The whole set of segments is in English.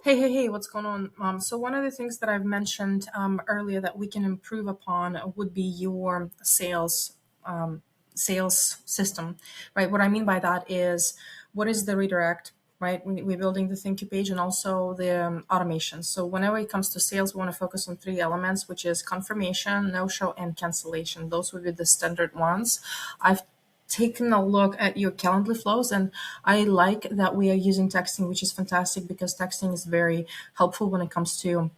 Hey, what's going on? So one of the things that I've mentioned earlier that we can improve upon would be your um, sales system, right? What I mean by that is what is the redirect, right? We're building the thank you page and also the automation. So whenever it comes to sales, we want to focus on three elements, which is confirmation, no-show, and cancellation. Those would be the standard ones. I've taken a look at your Calendly flows, and I like that we are using texting, which is fantastic because texting is very helpful when it comes to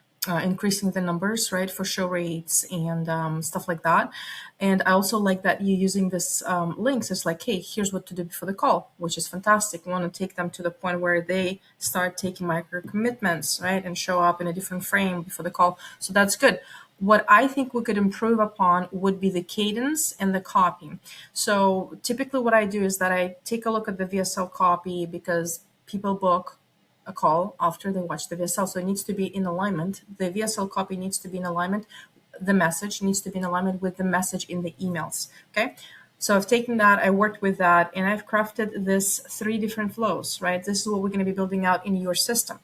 increasing the numbers, right, for show rates and stuff like that. And I also like that you're using this links. It's like, hey, here's what to do before the call, which is fantastic. We want to take them to the point where they start taking micro commitments, right, and show up in a different frame before the call. So that's good. What I think we could improve upon would be the cadence and the copy. So typically what I do is that I take a look at the VSL copy because people book a call after they watch the VSL. So it needs to be in alignment. The VSL copy needs to be in alignment. The message needs to be in alignment with the message in the emails. Okay. So I've taken that, I worked with that, and I've crafted this three different flows, right? This is what we're going to be building out in your system.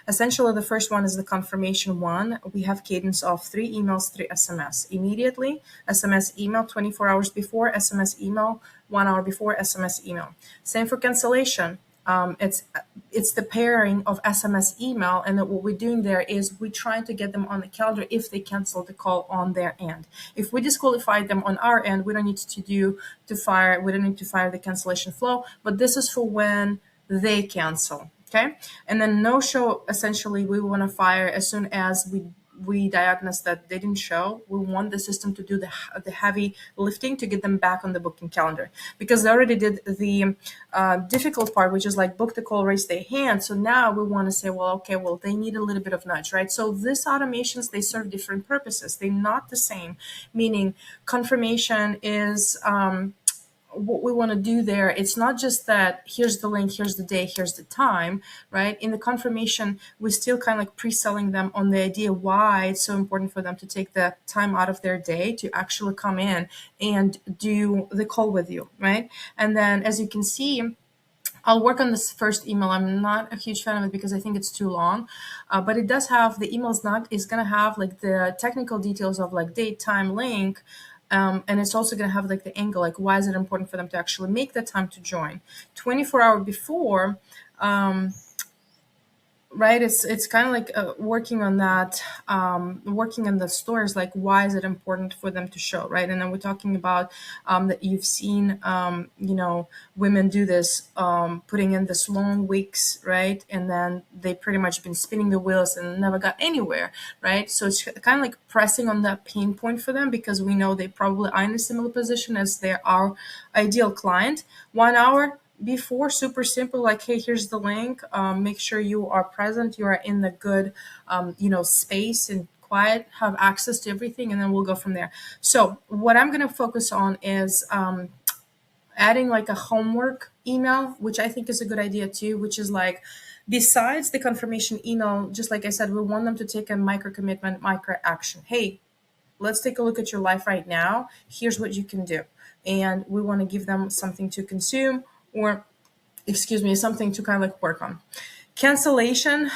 Essentially, the first one is the confirmation one. We have cadence of 3 emails, 3 SMS. Immediately, SMS email 24 hours before, SMS email 1 hour before, SMS email. Same for cancellation. It's the pairing of SMS email, and then what we're doing there is we're trying to get them on the calendar if they cancel the call on their end. If we disqualify them on our end, we don't need to fire the cancellation flow, but this is for when they cancel. Okay. And then no show, essentially we want to fire as soon as we diagnose that they didn't show. We want the system to do the heavy lifting to get them back on the booking calendar, because they already did the difficult part, which is like book the call, raise their hand. So now we want to say, well, okay, well, they need a little bit of nudge, right? So these automations, they serve different purposes. They're not the same, meaning confirmation is what we want to do there. It's not just that here's the link, here's the day, here's the time, right? In the confirmation, we're still kind of like pre-selling them on the idea why it's so important for them to take the time out of their day to actually come in and do the call with you, right? And then as you can see, I'll work on this first email. I'm not a huge fan of it because I think it's too long, but it does have the email's not is gonna have like the technical details of like date, time, link, and it's also gonna have like the angle, like why is it important for them to actually make the time to join. 24 hours before, right? It's kind of like working on that, working on the stories, like why is it important for them to show, right? And then we're talking about that you've seen women do this, putting in this long weeks, right? And then they pretty much been spinning the wheels and never got anywhere, right? So it's kind of like pressing on that pain point for them, because we know they probably are in a similar position as our ideal client. 1 hour before, super simple, like, hey, here's the link, make sure you are present, you are in the good space and quiet, have access to everything, and then we'll go from there. So what I'm going to focus on is adding like a homework email, which I think is a good idea too, which is like, besides the confirmation email, just like I said, we want them to take a micro commitment, micro action. Hey, let's take a look at your life right now, here's what you can do. And we want to give them something to consume, or something to kind of like work on. Cancellation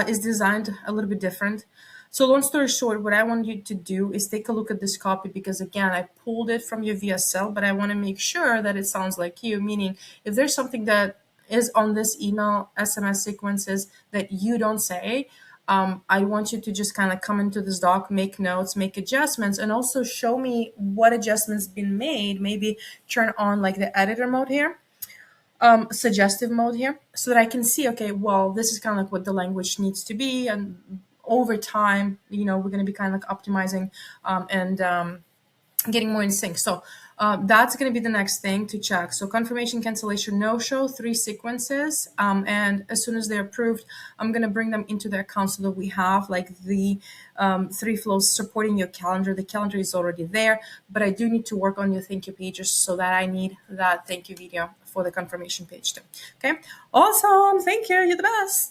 is designed a little bit different. So long story short, what I want you to do is take a look at this copy, because again, I pulled it from your VSL, but I want to make sure that it sounds like you, meaning if there's something that is on this email SMS sequences that you don't say, I want you to just kind of come into this doc, make notes, make adjustments, and also show me what adjustments been made. Maybe turn on like the editor mode here, suggestive mode here, so that I can see, okay, well, this is kind of like what the language needs to be. And over time, we're going to be kind of like optimizing and getting more in sync. So that's going to be the next thing to check. So confirmation, cancellation, no show, 3 sequences. And as soon as they're approved, I'm going to bring them into the account so that we have like the 3 flows supporting your calendar. The calendar is already there, but I do need to work on your thank you pages, so that I need that thank you video for the confirmation page too. Okay. Awesome. Thank you. You're the best.